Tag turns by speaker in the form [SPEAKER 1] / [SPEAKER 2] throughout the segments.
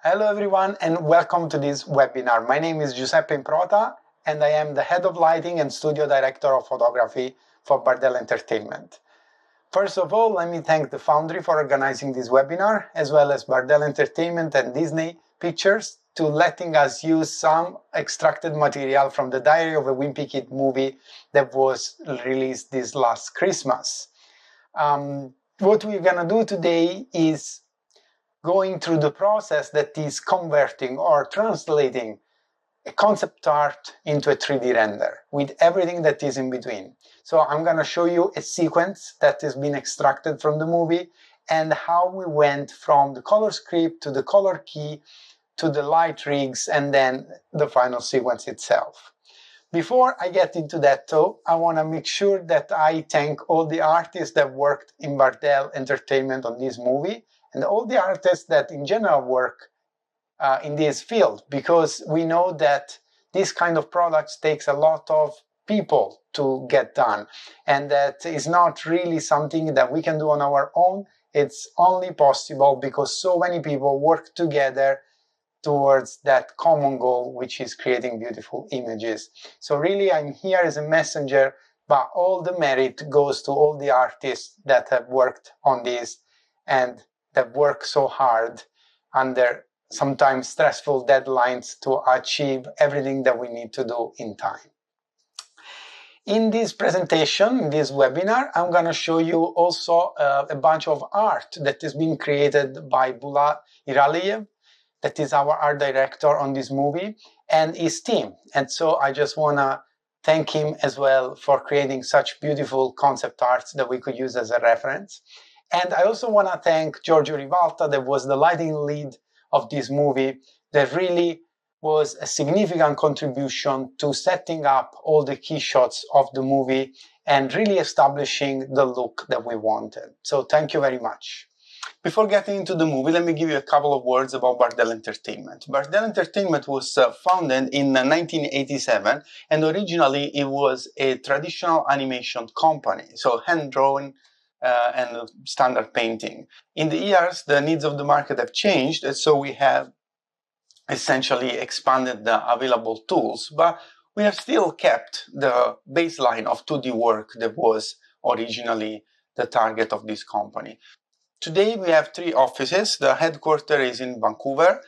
[SPEAKER 1] Hello everyone and welcome to this webinar. My name is Giuseppe Improta and I am the head of lighting and studio director of photography for Bardel Entertainment. First of all, let me thank the Foundry for organizing this webinar, as well as Bardel Entertainment and Disney Pictures to letting us use some extracted material from the Diary of a Wimpy Kid movie that was released this last Christmas. What we're gonna do today is going through the process that is converting or translating a concept art into a 3D render with everything that is in between. So I'm going to show you a sequence that has been extracted from the movie and how we went from the color script to the color key to the light rigs and then the final sequence itself. Before I get into that though, I want to make sure that I thank all the artists that worked in Bardel Entertainment on this movie and all the artists that in general work in this field, because we know that this kind of products takes a lot of people to get done, and that is not really something that we can do on our own. It's only possible because so many people work together towards that common goal, which is creating beautiful images. So really, I'm here as a messenger, but all the merit goes to all the artists that have worked on this and that work so hard under sometimes stressful deadlines to achieve everything that we need to do in time. In this presentation, in this webinar, I'm going to show you also a bunch of art that has been created by Bula Iraliyev, that is our art director on this movie, and his team. And so I just want to thank him as well for creating such beautiful concept arts that we could use as a reference. And I also want to thank Giorgio Rivalta, that was the lighting lead of this movie, that really was a significant contribution to setting up all the key shots of the movie and really establishing the look that we wanted. So thank you very much. Before getting into the movie, let me give you a couple of words about Bardel Entertainment. Bardel Entertainment was founded in 1987, and originally it was a traditional animation company, so hand-drawn and standard painting. In the years, the needs of the market have changed, and so we have essentially expanded the available tools, but we have still kept the baseline of 2D work that was originally the target of this company. Today, we have 3 offices. The headquarters is in Vancouver.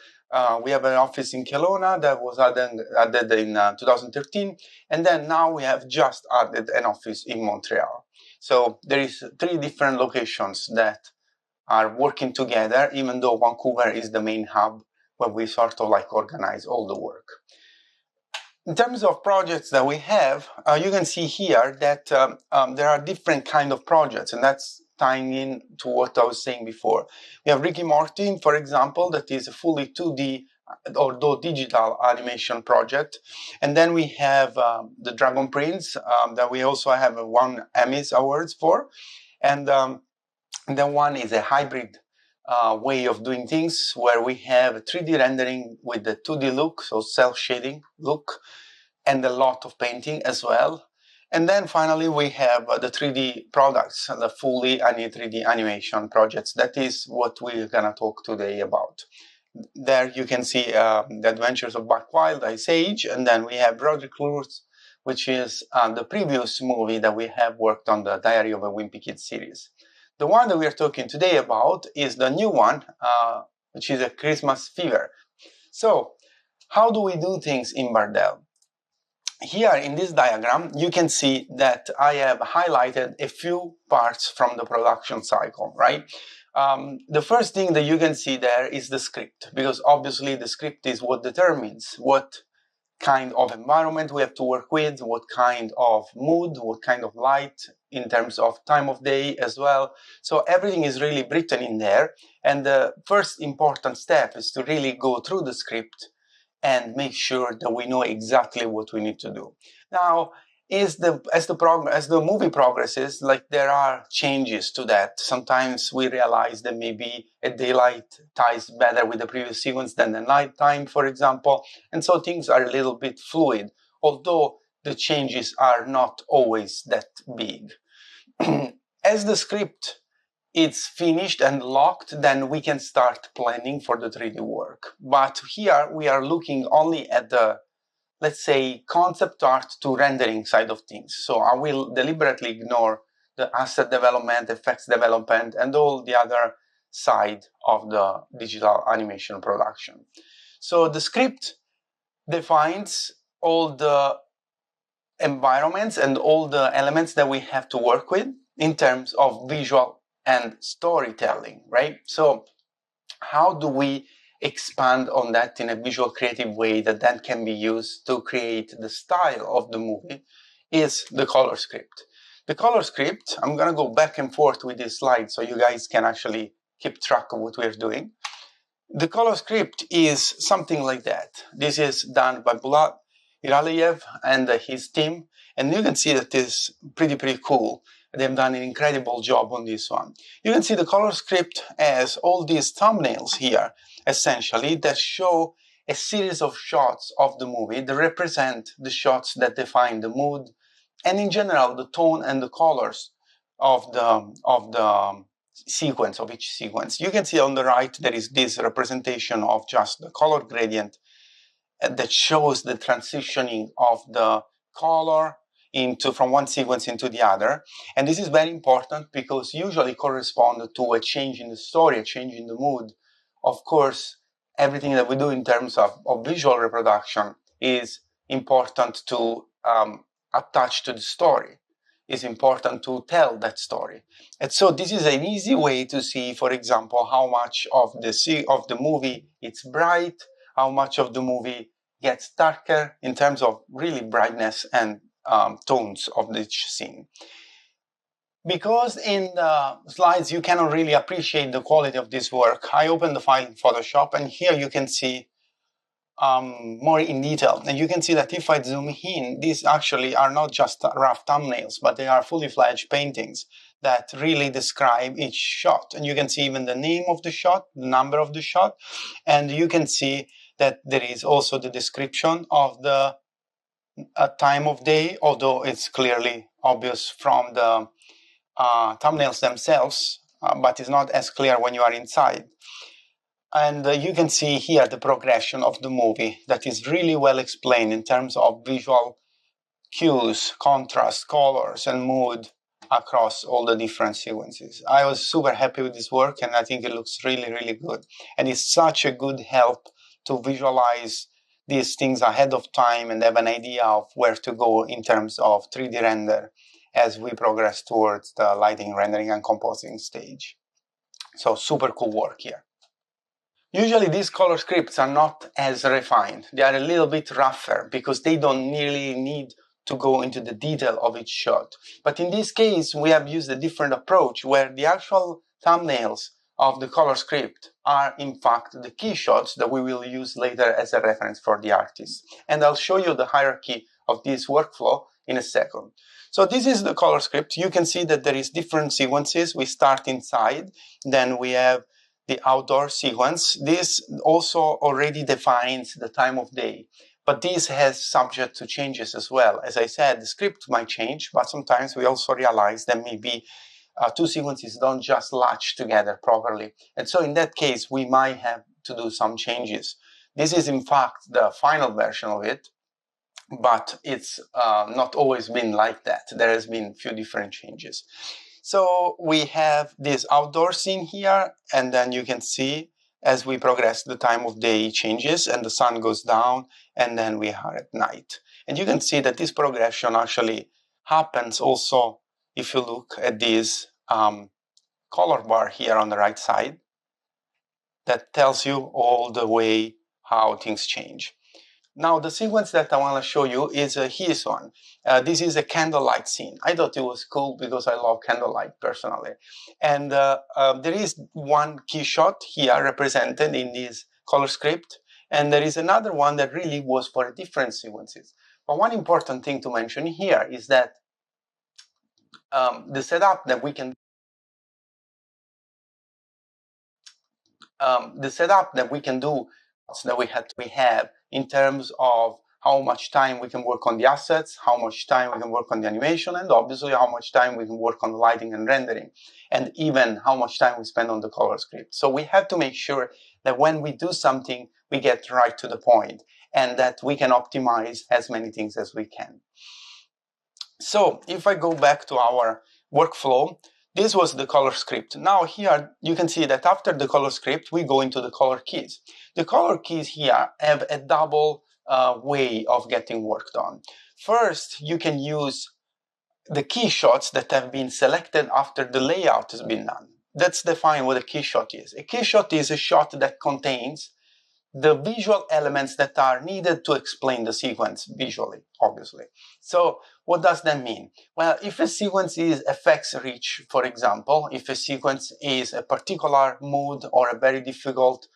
[SPEAKER 1] We have an office in Kelowna that was added in 2013, and then now we have just added an office in Montreal. So there is 3 different locations that are working together, even though Vancouver is the main hub where we sort of like organize all the work. In terms of projects that we have, you can see here that there are different kind of projects, and that's tying in to what I was saying before. We have Ricky Morty, for example, that is a fully 2D, although digital animation project. And then we have the Dragon Prince that we also have won Emmys awards for. And then one is a hybrid way of doing things where we have a 3D rendering with the 2D look, so self-shading look, and a lot of painting as well. And then finally, we have the 3D products, the fully 3D animation projects. That is what we're going to talk today about. There you can see the Adventures of Buck Wild, Ice Age, and then we have Broderick Lewis, which is the previous movie that we have worked on, the Diary of a Wimpy Kid series. The one that we're talking today about is the new one, which is a Christmas Fever. So, how do we do things in Bardel? Here in this diagram, you can see that I have highlighted a few parts from the production cycle, right? The first thing that you can see there is the script, because obviously the script is what determines what kind of environment we have to work with, what kind of mood, what kind of light, in terms of time of day as well. So everything is really written in there. And the first important step is to really go through the script and make sure that we know exactly what we need to do. Now, as the movie progresses, like there are changes to that. Sometimes we realize that maybe a daylight ties better with the previous sequence than the nighttime, for example. And so things are a little bit fluid, although the changes are not always that big. As the script it's finished and locked, then we can start planning for the 3D work. But here we are looking only at the, let's say, concept art to rendering side of things. So I will deliberately ignore the asset development, effects development, and all the other side of the digital animation production. So the script defines all the environments and all the elements that we have to work with in terms of visual and storytelling, right? So how do we expand on that in a visual creative way that then can be used to create the style of the movie is the color script. The color script, I'm going to go back and forth with this slide so you guys can actually keep track of what we're doing. The color script is something like that. This is done by Bulat Iraliyev and his team, and you can see that it's pretty cool. They've done an incredible job on this one. You can see the color script as all these thumbnails here, essentially, that show a series of shots of the movie that represent the shots that define the mood, and in general, the tone and the colors of the sequence, of each sequence. You can see on the right, there is this representation of just the color gradient that shows the transitioning of the color from one sequence into the other. And this is very important because usually corresponds to a change in the story, a change in the mood. Of course, everything that we do in terms of visual reproduction is important to attach to the story. It's important to tell that story. And so this is an easy way to see, for example, how much of the movie it's bright, how much of the movie gets darker in terms of really brightness and tones of each scene. Because in the slides you cannot really appreciate the quality of this work, I opened the file in Photoshop, and here you can see more in detail. And you can see that if I zoom in, these actually are not just rough thumbnails, but they are fully fledged paintings that really describe each shot. And you can see even the name of the shot, the number of the shot, and you can see that there is also the description of the time of day, although it's clearly obvious from the thumbnails themselves, but it's not as clear when you are inside. And you can see here the progression of the movie that is really well explained in terms of visual cues, contrast, colors, and mood across all the different sequences. I was super happy with this work, and I think it looks really good. And it's such a good help to visualize these things ahead of time and have an idea of where to go in terms of 3D render as we progress towards the lighting, rendering, and composing stage. So super cool work here. Usually these color scripts are not as refined. They are a little bit rougher because they don't really need to go into the detail of each shot. But in this case, we have used a different approach where the actual thumbnails of the color script are in fact the key shots that we will use later as a reference for the artist. And I'll show you the hierarchy of this workflow in a second. So this is the color script. You can see that there is different sequences. We start inside, then we have the outdoor sequence. This also already defines the time of day, but this has subject to changes as well. As I said, the script might change, but sometimes we also realize that maybe two sequences don't just latch together properly. And so in that case, we might have to do some changes. This is in fact the final version of it, but it's not always been like that. There has been a few different changes. So we have this outdoor scene here, and then you can see as we progress, the time of day changes and the sun goes down, and then we are at night. And you can see that this progression actually happens also if you look at this color bar here on the right side that tells you all the way how things change. Now, the sequence that I want to show you is his one. This is a candlelight scene. I thought it was cool because I love candlelight personally. And there is one key shot here represented in this color script. And there is another one that really was for different sequences. But one important thing to mention here is that the setup that we can do, that we have in terms of how much time we can work on the assets, how much time we can work on the animation, and obviously how much time we can work on the lighting and rendering, and even how much time we spend on the color script. So we have to make sure that when we do something, we get right to the point, and that we can optimize as many things as we can. So if I go back to our workflow, this was the color script. Now here you can see that after the color script, we go into the color keys. The color keys here have a double way of getting work done. First, you can use the key shots that have been selected after the layout has been done. Let's define what a key shot is. A key shot is a shot that contains the visual elements that are needed to explain the sequence visually, obviously. So what does that mean? Well, if a sequence is effects rich, for example, if a sequence is a particular mood or a very difficult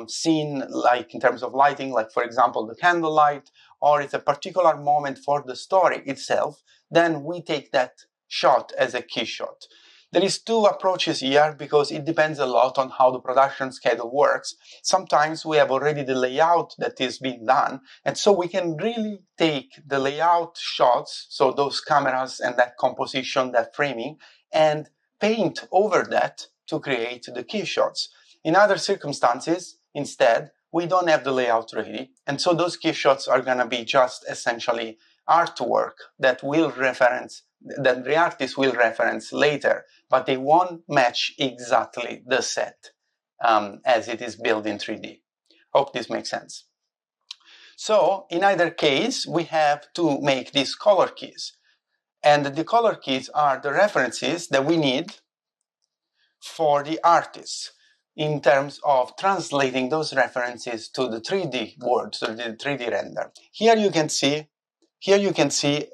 [SPEAKER 1] scene, like in terms of lighting, like for example, the candlelight, or it's a particular moment for the story itself, then we take that shot as a key shot. There is two approaches here because it depends a lot on how the production schedule works. Sometimes we have already the layout that is being done, and so we can really take the layout shots, so those cameras and that composition, that framing, and paint over that to create the key shots. In other circumstances, instead, we don't have the layout ready, and so those key shots are going to be just essentially artwork that the artist will reference later, but they won't match exactly the set as it is built in 3D. Hope this makes sense. So in either case, we have to make these color keys. And the color keys are the references that we need for the artists in terms of translating those references to the 3D world, so the 3D render. Here you can see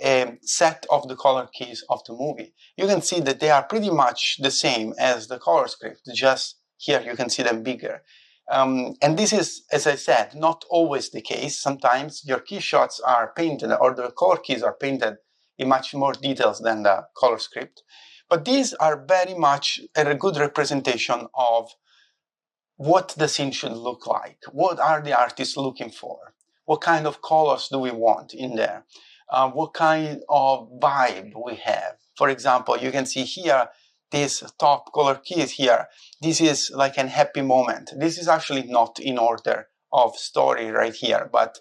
[SPEAKER 1] a set of the color keys of the movie. You can see that they are pretty much the same as the color script, just here you can see them bigger. And this is, as I said, not always the case. Sometimes your key shots are painted, or the color keys are painted in much more details than the color script. But these are very much a good representation of what the scene should look like. What are the artists looking for? What kind of colors do we want in there? What kind of vibe we have? For example, you can see here, this top color keys here. This is like an happy moment. This is actually not in order of story right here, but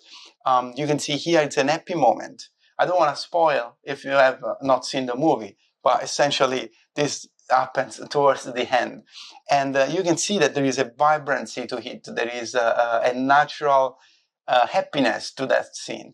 [SPEAKER 1] you can see here it's an happy moment. I don't want to spoil if you have not seen the movie, but essentially this happens towards the end. And you can see that there is a vibrancy to it. There is a natural happiness to that scene.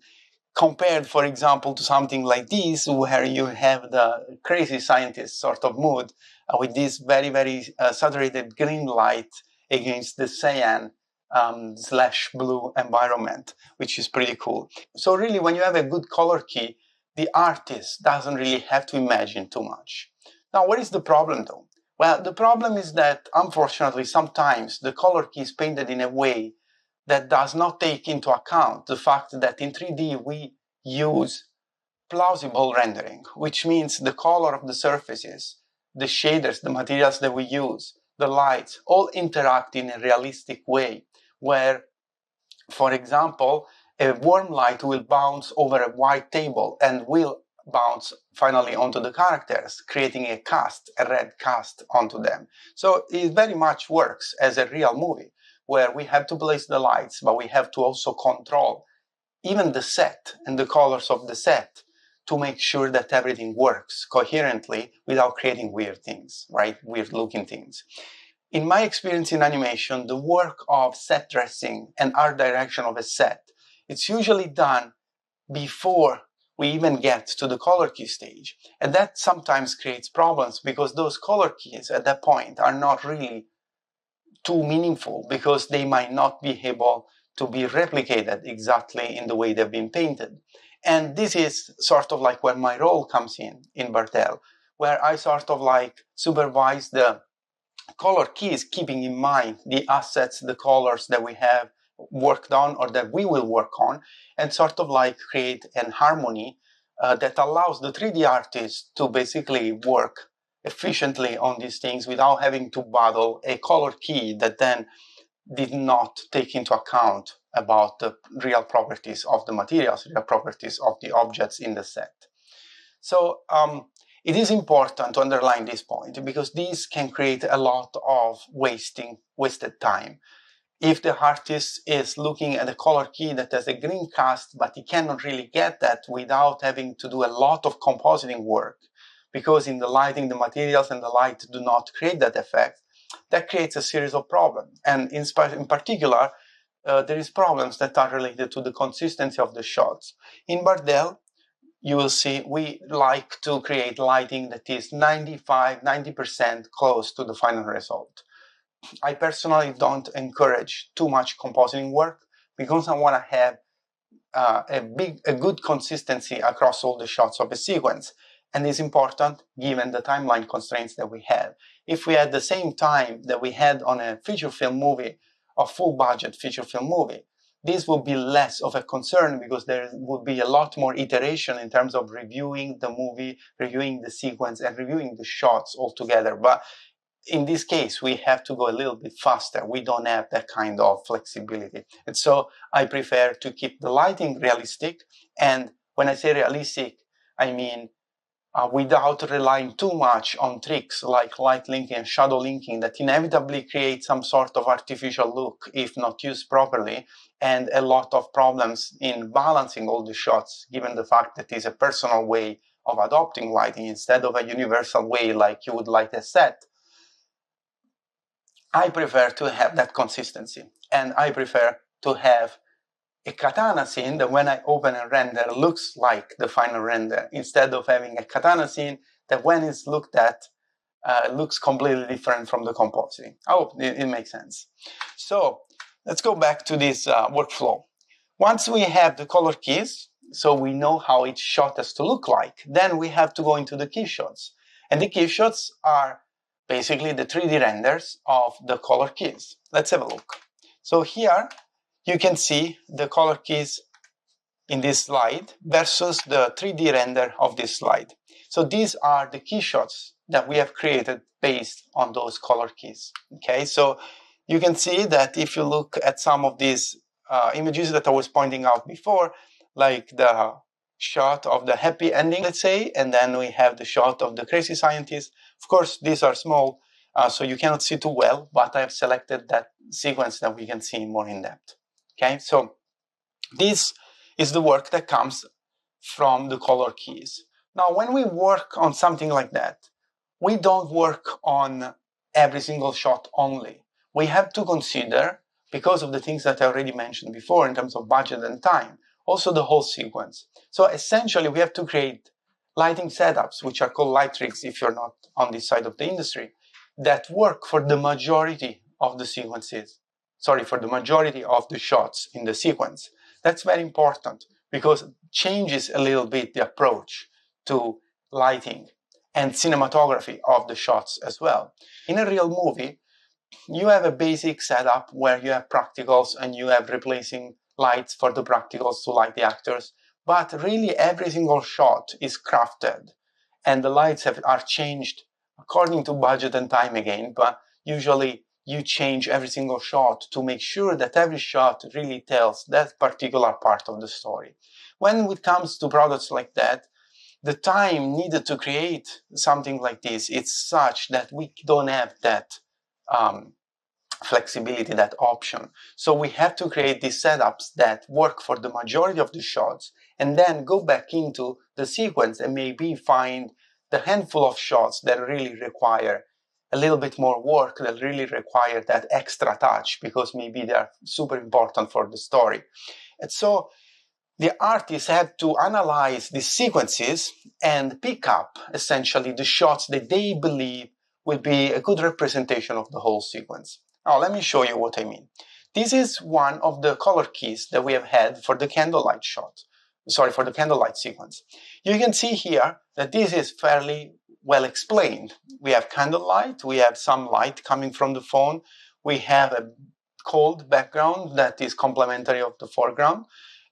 [SPEAKER 1] Compared, for example, to something like this, where you have the crazy scientist sort of mood with this very, very saturated green light against the cyan / blue environment, which is pretty cool. So really, when you have a good color key, the artist doesn't really have to imagine too much. Now, what is the problem though? Well, the problem is that, unfortunately, sometimes the color key is painted in a way that does not take into account the fact that in 3D we use plausible rendering, which means the color of the surfaces, the shaders, the materials that we use, the lights, all interact in a realistic way, where, for example, a warm light will bounce over a white table and will bounce finally onto the characters, creating a red cast onto them. So it very much works as a real movie, where we have to place the lights, but we have to also control even the set and the colors of the set to make sure that everything works coherently without creating weird things, right? Weird looking things. In my experience in animation, the work of set dressing and art direction of a set, it's usually done before we even get to the color key stage. And that sometimes creates problems because those color keys at that point are not really too meaningful, because they might not be able to be replicated exactly in the way they've been painted. And this is sort of like where my role comes in Bardel, where I sort of like supervise the color keys, keeping in mind the assets, the colors that we have worked on or that we will work on, and sort of like create an harmony that allows the 3D artist to basically work efficiently on these things without having to battle a color key that then did not take into account about the real properties of the materials, real properties of the objects in the set. So it is important to underline this point because this can create a lot of wasted time. If the artist is looking at a color key that has a green cast, but he cannot really get that without having to do a lot of compositing work, because in the lighting, the materials and the light do not create that effect, that creates a series of problems. And in particular, there is problems that are related to the consistency of the shots. In Bardel, you will see we like to create lighting that is 90% close to the final result. I personally don't encourage too much compositing work because I want to have a good consistency across all the shots of a sequence. And it's important given the timeline constraints that we have. If we had the same time that we had on a feature film movie, a full budget feature film movie, this would be less of a concern because there would be a lot more iteration in terms of reviewing the movie, reviewing the sequence, and reviewing the shots altogether. But in this case, we have to go a little bit faster. We don't have that kind of flexibility. And so I prefer to keep the lighting realistic. And when I say realistic, I mean without relying too much on tricks like light linking and shadow linking that inevitably create some sort of artificial look if not used properly, and a lot of problems in balancing all the shots, given the fact that it's a personal way of adopting lighting instead of a universal way like you would light a set. I prefer to have that consistency, and I prefer to have a katana scene that when I open a render looks like the final render, instead of having a katana scene that when it's looked at looks completely different from the compositing. I hope it makes sense. So let's go back to this workflow. Once we have the color keys, so we know how each shot has to look like, then we have to go into the key shots. And the key shots are basically the 3D renders of the color keys. Let's have a look. So here you can see the color keys in this slide versus the 3D render of this slide. So these are the key shots that we have created based on those color keys. Okay, so you can see that if you look at some of these images that I was pointing out before, like the shot of the happy ending, let's say, and then we have the shot of the crazy scientist. Of course, these are small, so you cannot see too well, but I have selected that sequence that we can see more in depth. Okay, so this is the work that comes from the color keys. Now, when we work on something like that, we don't work on every single shot only. We have to consider, because of the things that I already mentioned before in terms of budget and time, also the whole sequence. So essentially, we have to create lighting setups, which are called light tricks if you're not on this side of the industry, that work for the majority of the sequences. For the majority of the shots in the sequence. That's very important because it changes a little bit the approach to lighting and cinematography of the shots as well. In a real movie, you have a basic setup where you have practicals and you have replacing lights for the practicals to light the actors, but really every single shot is crafted and the lights are changed according to budget and time again, but usually you change every single shot to make sure that every shot really tells that particular part of the story. When it comes to products like that, the time needed to create something like this, it's such that we don't have that flexibility, that option. So we have to create these setups that work for the majority of the shots and then go back into the sequence and maybe find the handful of shots that really require a little bit more work, that really require that extra touch because maybe they're super important for the story. And so the artists have to analyze these sequences and pick up essentially the shots that they believe will be a good representation of the whole sequence. Now, let me show you what I mean. This is one of the color keys that we have had for the candlelight for the candlelight sequence. You can see here that this is fairly well explained. We have candlelight, we have some light coming from the phone, we have a cold background that is complementary of the foreground,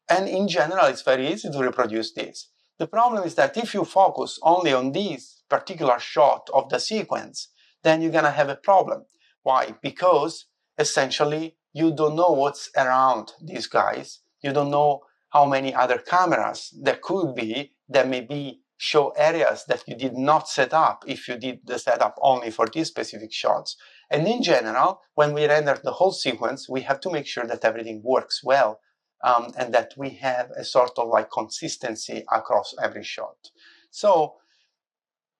[SPEAKER 1] and in general, it's very easy to reproduce this. The problem is that if you focus only on this particular shot of the sequence, then you're gonna have a problem. Why? Because essentially you don't know what's around these guys. You don't know how many other cameras there could be that maybe show areas that you did not set up if you did the setup only for these specific shots. And in general, when we render the whole sequence, we have to make sure that everything works well and that we have a sort of like consistency across every shot. So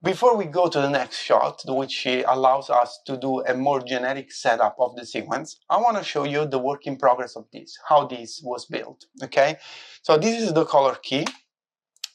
[SPEAKER 1] before we go to the next shot, which allows us to do a more generic setup of the sequence, I want to show you the work in progress of this, how this was built, okay? So this is the color key,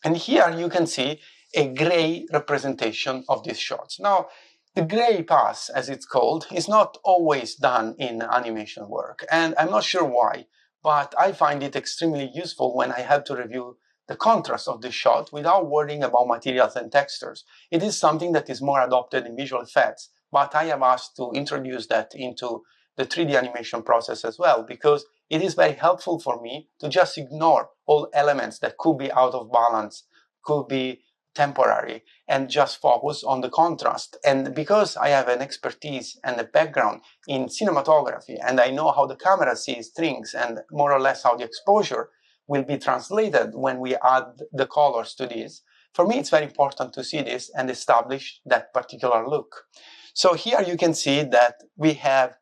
[SPEAKER 1] and here you can see a gray representation of these shots. Now, the gray pass, as it's called, is not always done in animation work, and I'm not sure why, but I find it extremely useful when I have to review the contrast of the shot without worrying about materials and textures. It is something that is more adopted in visual effects, but I have asked to introduce that into the 3D animation process as well, because it is very helpful for me to just ignore all elements that could be out of balance, could be temporary, and just focus on the contrast. And because I have an expertise and a background in cinematography, and I know how the camera sees things and more or less how the exposure will be translated when we add the colors to this. For me, it's very important to see this and establish that particular look. So here you can see that we have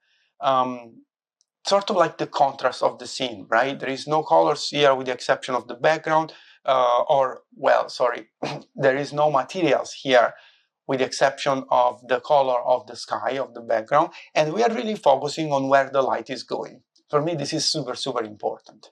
[SPEAKER 1] sort of like the contrast of the scene, right? There is no colors here with the exception of the background, there is no materials here with the exception of the color of the sky, of the background, and we are really focusing on where the light is going. For me, this is super, super important.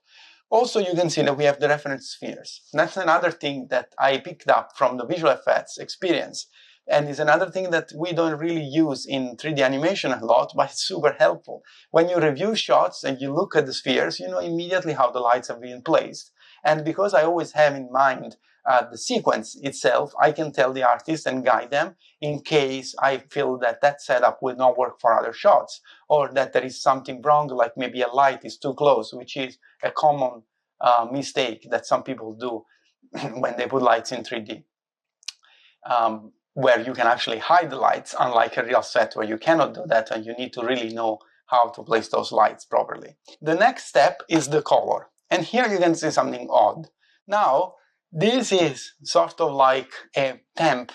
[SPEAKER 1] Also, you can see that we have the reference spheres. That's another thing that I picked up from the visual effects experience. And it's another thing that we don't really use in 3D animation a lot, but it's super helpful. When you review shots and you look at the spheres, you know immediately how the lights are being placed. And because I always have in mind the sequence itself, I can tell the artist and guide them in case I feel that that setup will not work for other shots, or that there is something wrong, like maybe a light is too close, which is a common mistake that some people do when they put lights in 3D, where you can actually hide the lights, unlike a real set where you cannot do that and you need to really know how to place those lights properly. The next step is the color. And here you can see something odd. Now, this is sort of like a temp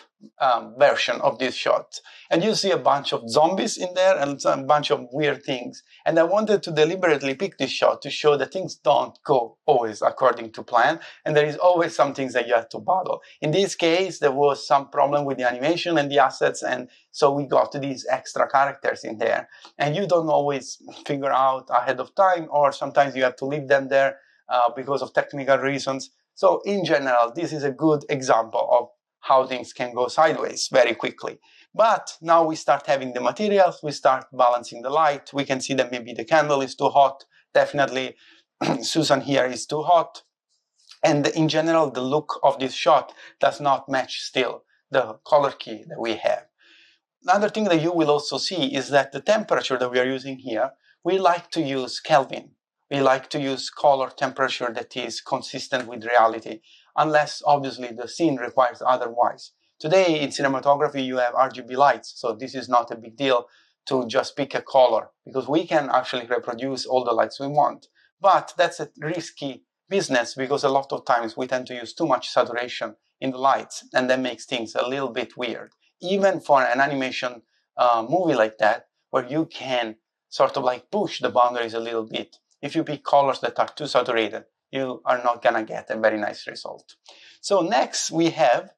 [SPEAKER 1] version of this shot. And you see a bunch of zombies in there and a bunch of weird things. And I wanted to deliberately pick this shot to show that things don't go always according to plan. And there is always some things that you have to battle. In this case, there was some problem with the animation and the assets. And so we got these extra characters in there. And you don't always figure out ahead of time, or sometimes you have to leave them there because of technical reasons. So in general, this is a good example of how things can go sideways very quickly. But now we start having the materials, we start balancing the light. We can see that maybe the candle is too hot. Definitely Susan here is too hot. And in general, the look of this shot does not match still the color key that we have. Another thing that you will also see is that the temperature that we are using here, we like to use Kelvin. We like to use color temperature that is consistent with reality, unless obviously the scene requires otherwise. Today in cinematography you have RGB lights, so this is not a big deal to just pick a color, because we can actually reproduce all the lights we want. But that's a risky business, because a lot of times we tend to use too much saturation in the lights, and that makes things a little bit weird. Even for an animation movie like that, where you can sort of like push the boundaries a little bit, if you pick colors that are too saturated, you are not gonna get a very nice result. So next we have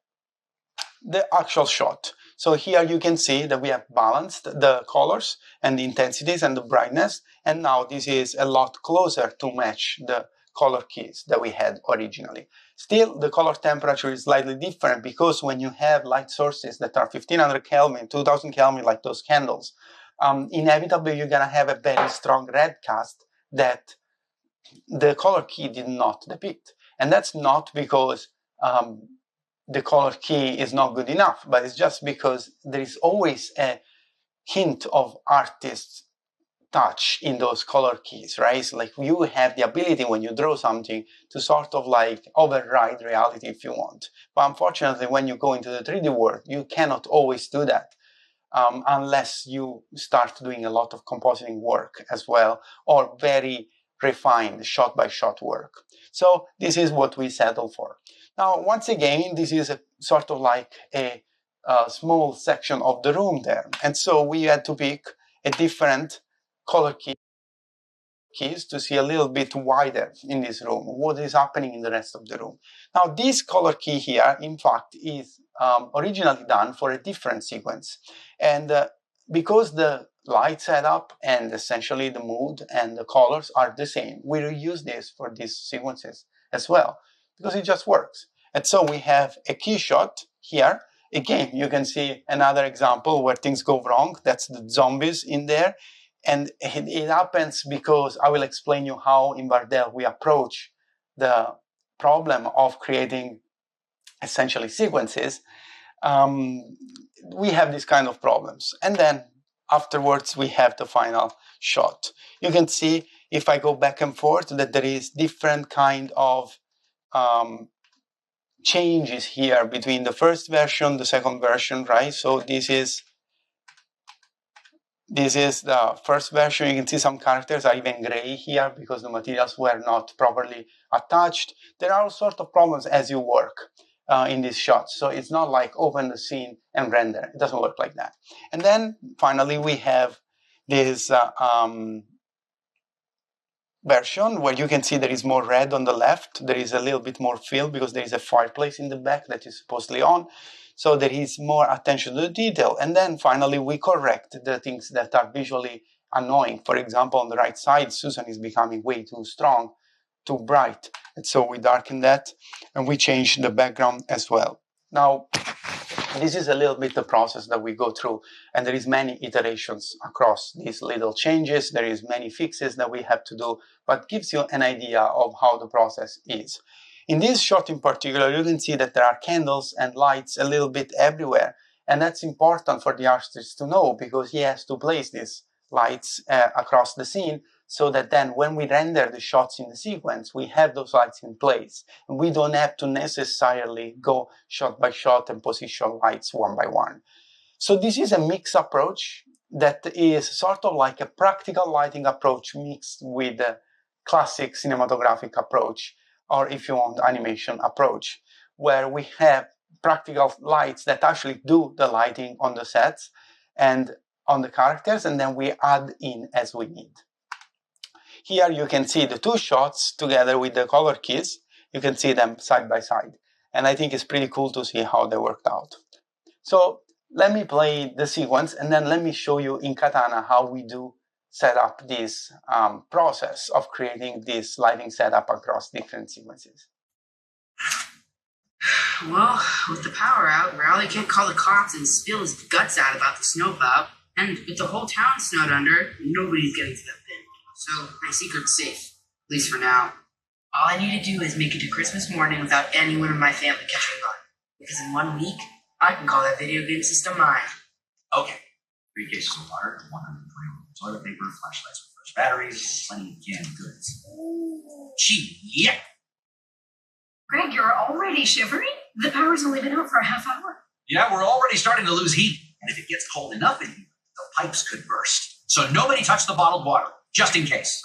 [SPEAKER 1] the actual shot. So here you can see that we have balanced the colors and the intensities and the brightness, and now this is a lot closer to match the color keys that we had originally. Still, the color temperature is slightly different, because when you have light sources that are 1500 Kelvin, 2000 Kelvin, like those candles, inevitably you're gonna have a very strong red cast that the color key did not depict. And that's not because the color key is not good enough, but it's just because there is always a hint of artist's touch in those color keys, right? So like you have the ability when you draw something to sort of like override reality if you want. But unfortunately, when you go into the 3D world, you cannot always do that. unless you start doing a lot of compositing work as well, or very refined shot-by-shot work. So this is what we settle for. Now, once again, this is a sort of like a small section of the room there. And so we had to pick a different color keys to see a little bit wider in this room, what is happening in the rest of the room. Now, this color key here, in fact, is originally done for a different sequence. And because the light setup and essentially the mood and the colors are the same, we reuse this for these sequences as well, because it just works. And so we have a key shot here. Again, you can see another example where things go wrong. That's the zombies in there. And it happens because I will explain you how in Bardel we approach the problem of creating essentially sequences. We have these kind of problems. And then afterwards, we have the final shot. You can see if I go back and forth that there is different kind of changes here between the first version, the second version, right? So this is the first version. You can see some characters are even gray here because the materials were not properly attached. There are all sorts of problems as you work in these shots. So it's not like open the scene and render. It doesn't work like that. And then finally, we have this version where you can see there is more red on the left. There is a little bit more fill because there is a fireplace in the back that is supposedly on. So there is more attention to the detail. And then finally, we correct the things that are visually annoying. For example, on the right side, Susan is becoming way too strong, too bright. And so we darken that and we change the background as well. Now, this is a little bit the process that we go through. And there is many iterations across these little changes. There is many fixes that we have to do, but gives you an idea of how the process is. In this shot in particular, you can see that there are candles and lights a little bit everywhere. And that's important for the artist to know because he has to place these lights across the scene so that then when we render the shots in the sequence, we have those lights in place. And we don't have to necessarily go shot by shot and position lights one by one. So this is a mixed approach that is sort of like a practical lighting approach mixed with a classic cinematographic approach, or if you want, animation approach, where we have practical lights that actually do the lighting on the sets and on the characters, and then we add in as we need. Here you can see the two shots together with the color keys. You can see them side by side. And I think it's pretty cool to see how they worked out. So let me play the sequence, and then let me show you in Katana how we do set up this process of creating this lighting setup across different sequences.
[SPEAKER 2] Well, with the power out, Rowley can't call the cops and spill his guts out about the snowplow. And with the whole town snowed under, nobody's getting to that bin. So my secret's safe, at least for now. All I need to do is make it to Christmas morning without anyone in my family catching on. Because in 1 week, I can call that video game system mine.
[SPEAKER 3] Okay. 3 cases of water, 120 toilet paper, flashlights with fresh batteries, plenty of canned goods. Gee, yeah.
[SPEAKER 4] Greg, you're already shivering? The power's only been out for a half hour.
[SPEAKER 3] Yeah, we're already starting to lose heat. And if it gets cold enough in here, the pipes could burst. So nobody touch the bottled water, just in case.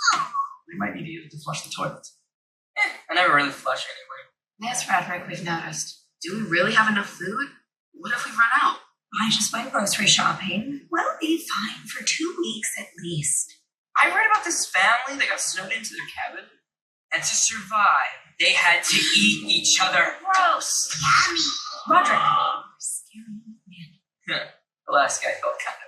[SPEAKER 3] We might need to use it to flush the toilets.
[SPEAKER 2] I never really flush anyway.
[SPEAKER 4] Yes, Roderick, we've noticed.
[SPEAKER 2] Do we really have enough food? What if we run out?
[SPEAKER 4] I just went grocery shopping. We'll be fine for 2 weeks at least.
[SPEAKER 2] I read about this family that got snowed into their cabin. And to survive, they had to eat each other.
[SPEAKER 4] Gross. Yummy. Roderick, you're scaring me.
[SPEAKER 2] The last guy felt kind of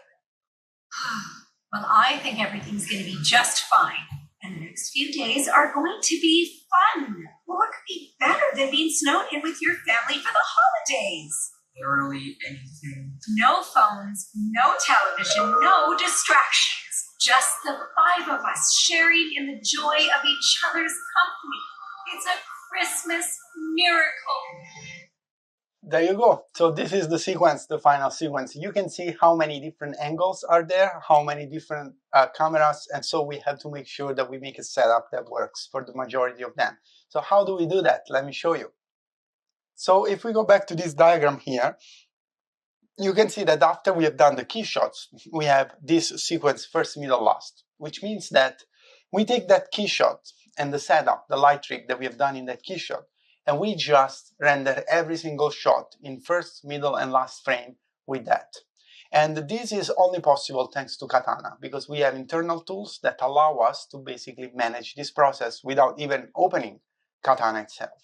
[SPEAKER 4] Well, I think everything's going to be just fine. And the next few days are going to be fun. What could be better than being snowed in with your family for the holidays?
[SPEAKER 2] literally anything.
[SPEAKER 4] No phones, no television, no distractions. Just the 5 of us sharing in the joy of each other's company. It's a Christmas miracle.
[SPEAKER 1] There you go. So this is the sequence, the final sequence. You can see how many different angles are there, how many different cameras, and so we have to make sure that we make a setup that works for the majority of them. So how do we do that? Let me show you. So if we go back to this diagram here, you can see that after we have done the key shots, we have this sequence first, middle, last, which means that we take that key shot and the setup, the light rig that we have done in that key shot, and we just render every single shot in first, middle, and last frame with that. And this is only possible thanks to Katana, because we have internal tools that allow us to basically manage this process without even opening Katana itself.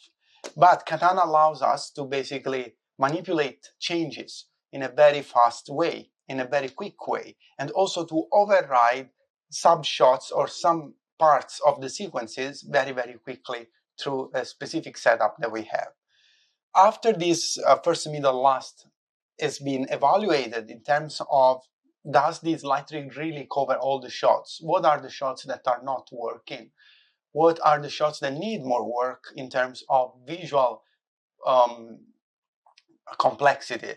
[SPEAKER 1] But Katana allows us to basically manipulate changes in a very fast way, in a very quick way, and also to override sub-shots or some parts of the sequences very, very quickly through a specific setup that we have. After this first, middle, last has been evaluated in terms of, does this light rig really cover all the shots? What are the shots that are not working? What are the shots that need more work in terms of visual complexity?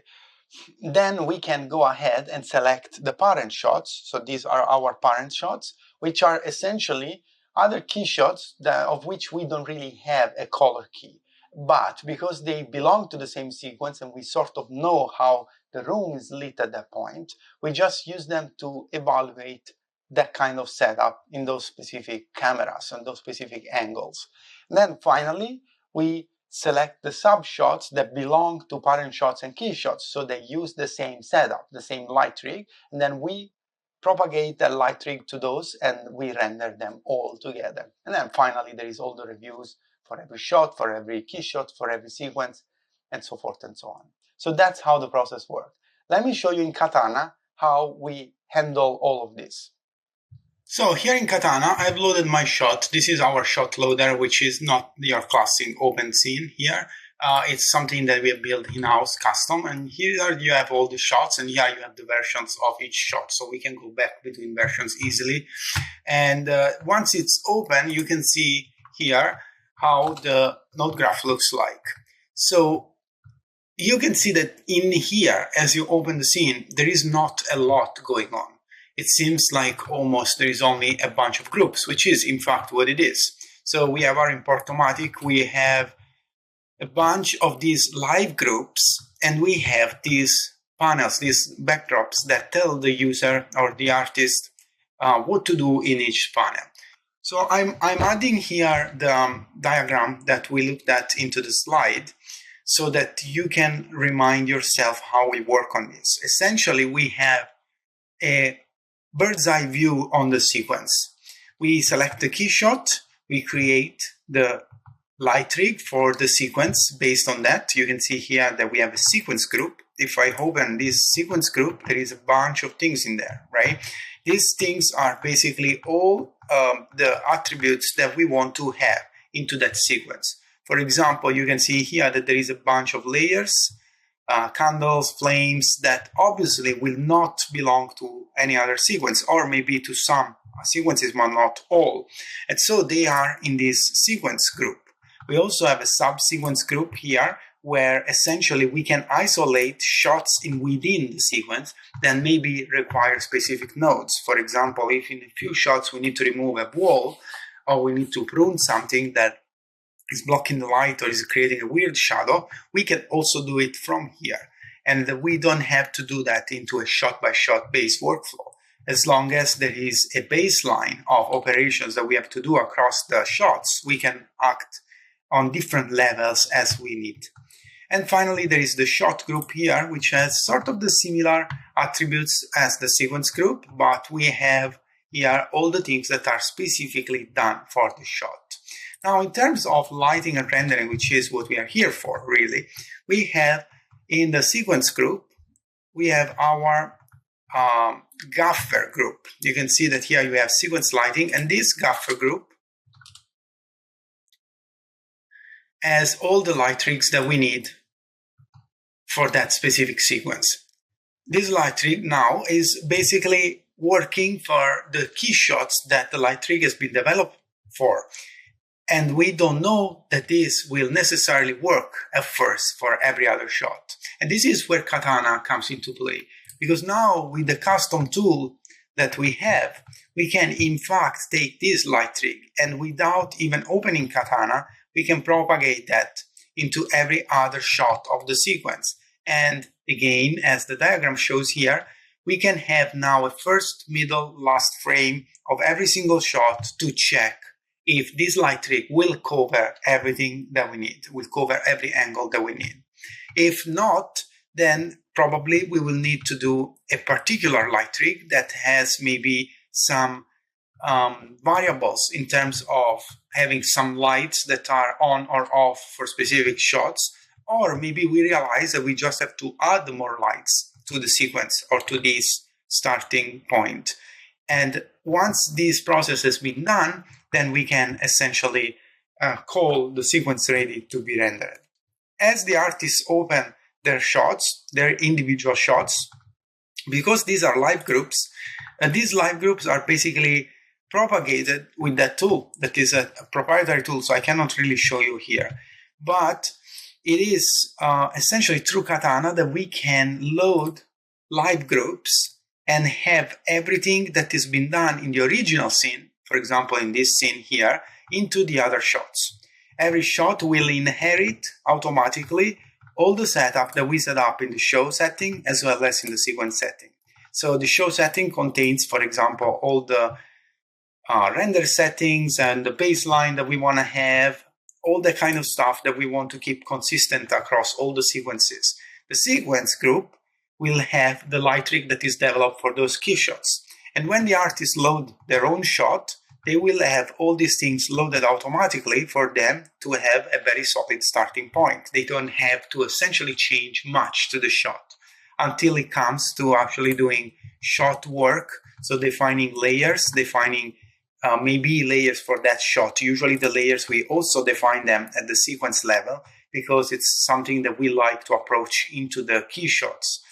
[SPEAKER 1] Then we can go ahead and select the parent shots. So these are our parent shots, which are essentially other key shots of which we don't really have a color key. But because they belong to the same sequence and we sort of know how the room is lit at that point, we just use them to evaluate that kind of setup in those specific cameras and those specific angles. And then finally, we select the sub-shots that belong to parent shots and key shots. So they use the same setup, the same light rig, and then we propagate the light rig to those and we render them all together. And then finally, there is all the reviews for every shot, for every key shot, for every sequence, and so forth and so on. So that's how the process works. Let me show you in Katana how we handle all of this. So here in Katana, I've loaded my shot. This is our shot loader, which is not your classic open scene here. It's something that we have built in-house, custom. And here you have all the shots, and here you have the versions of each shot. So we can go back between versions easily. And once it's open, you can see here how the node graph looks like. So you can see that in here, as you open the scene, there is not a lot going on. It seems like almost there is only a bunch of groups, which is in fact what it is. So we have our import-o-matic, we have a bunch of these live groups, and we have these panels, these backdrops that tell the user or the artist what to do in each panel. So I'm adding here the diagram that we looked at into the slide so that you can remind yourself how we work on this. Essentially, we have a bird's eye view on the sequence. We select the key shot, we create the light rig for the sequence based on that. You can see here that we have a sequence group. If I open this sequence group, there is a bunch of things in there, right? These things are basically all the attributes that we want to have into that sequence. For example, you can see here that there is a bunch of layers, candles, flames that obviously will not belong to any other sequence, or maybe to some sequences, but not all. And so they are in this sequence group. We also have a sub-sequence group here where essentially we can isolate shots within the sequence that maybe require specific nodes. For example, if in a few shots we need to remove a wall, or we need to prune something that is blocking the light or is creating a weird shadow, we can also do it from here. And we don't have to do that into a shot-by-shot based workflow. As long as there is a baseline of operations that we have to do across the shots, we can act on different levels as we need. And finally, there is the shot group here, which has sort of the similar attributes as the sequence group, but we have here all the things that are specifically done for the shot. Now, in terms of lighting and rendering, which is what we are here for, really, we have in the sequence group, we have our gaffer group. You can see that here you have sequence lighting, and this gaffer group has all the light rigs that we need for that specific sequence. This light rig now is basically working for the key shots that the light rig has been developed for. And we don't know that this will necessarily work at first for every other shot. And this is where Katana comes into play. Because now with the custom tool that we have, we can in fact take this light rig and without even opening Katana, we can propagate that into every other shot of the sequence. And again, as the diagram shows here, we can have now a first, middle, last frame of every single shot to check if this light trick will cover everything that we need, will cover every angle that we need. If not, then probably we will need to do a particular light trick that has maybe some variables in terms of having some lights that are on or off for specific shots, or maybe we realize that we just have to add more lights to the sequence or to this starting point. And once this process has been done, then we can essentially call the sequence ready to be rendered. As the artists open their shots, their individual shots, because these are live groups, these live groups are basically propagated with that tool that is a proprietary tool, so I cannot really show you here. But it is essentially through Katana that we can load live groups and have everything that has been done in the original scene, for example, in this scene here, into the other shots. Every shot will inherit automatically all the setup that we set up in the show setting as well as in the sequence setting. So the show setting contains, for example, all the render settings and the baseline that we want to have, all the kind of stuff that we want to keep consistent across all the sequences. The sequence group will have the light trick that is developed for those key shots. And when the artists load their own shot, they will have all these things loaded automatically for them to have a very solid starting point. They don't have to essentially change much to the shot until it comes to actually doing shot work. So defining layers, defining maybe layers for that shot. Usually the layers, we also define them at the sequence level because it's something that we like to approach into the key shots.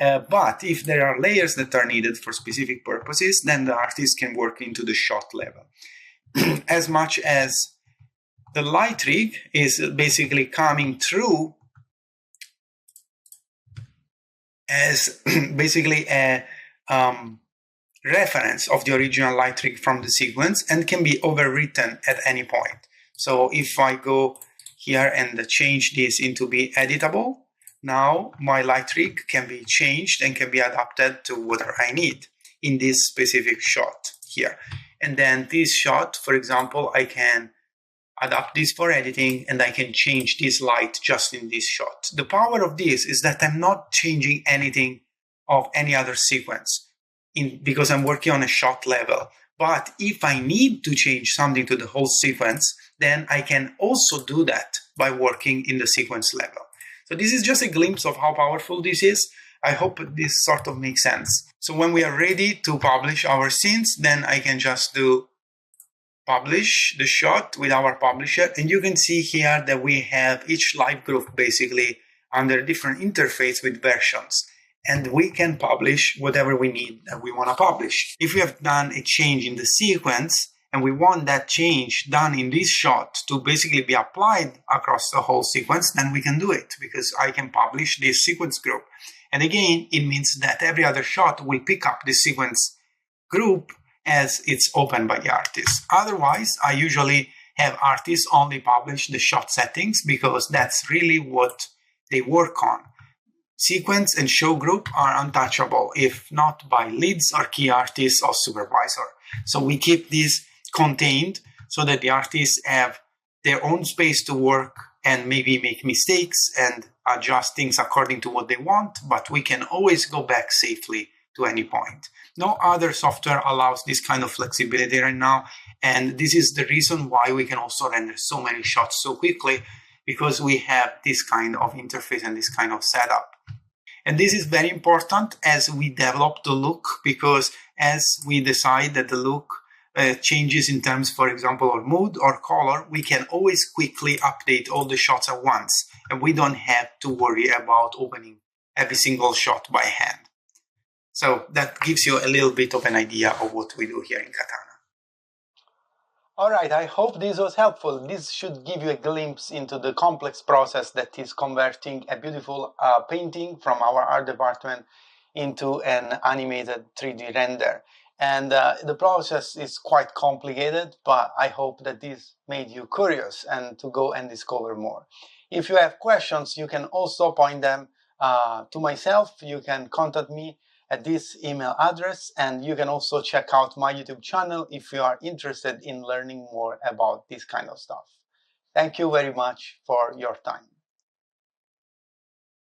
[SPEAKER 1] But if there are layers that are needed for specific purposes, then the artist can work into the shot level. As much as the light trick is basically coming through as basically a reference of the original light trick from the sequence and can be overwritten at any point. So if I go here and change this into be editable, now my light trick can be changed and can be adapted to whatever I need in this specific shot here. And then this shot, for example, I can adapt this for editing and I can change this light just in this shot. The power of this is that I'm not changing anything of any other sequence because I'm working on a shot level. But if I need to change something to the whole sequence, then I can also do that by working in the sequence level. So this is just a glimpse of how powerful this is. I hope this sort of makes sense. So when we are ready to publish our scenes, then I can just do publish the shot with our publisher. And you can see here that we have each live group basically under a different interface with versions. And we can publish whatever we need that we want to publish. If we have done a change in the sequence and we want that change done in this shot to basically be applied across the whole sequence, then we can do it because I can publish this sequence group. And again, it means that every other shot will pick up this sequence group as it's opened by the artist. Otherwise, I usually have artists only publish the shot settings because that's really what they work on. Sequence and show group are untouchable if not by leads or key artists or supervisor. So we keep this contained so that the artists have their own space to work and maybe make mistakes and adjust things according to what they want, but we can always go back safely to any point. No other software allows this kind of flexibility right now, and this is the reason why we can also render so many shots so quickly, because we have this kind of interface and this kind of setup. And this is very important as we develop the look, because as we decide that the look changes in terms, for example, of mood or color, we can always quickly update all the shots at once, and we don't have to worry about opening every single shot by hand. So that gives you a little bit of an idea of what we do here in Katana.
[SPEAKER 5] All right, I hope this was helpful. This should give you a glimpse into the complex process that is converting a beautiful painting from our art department into an animated 3D render. And the process is quite complicated, but I hope that this made you curious and to go and discover more. If you have questions, you can also point them to myself, you can contact me at this email address, and you can also check out my YouTube channel if you are interested in learning more about this kind of stuff. Thank you very much for your time.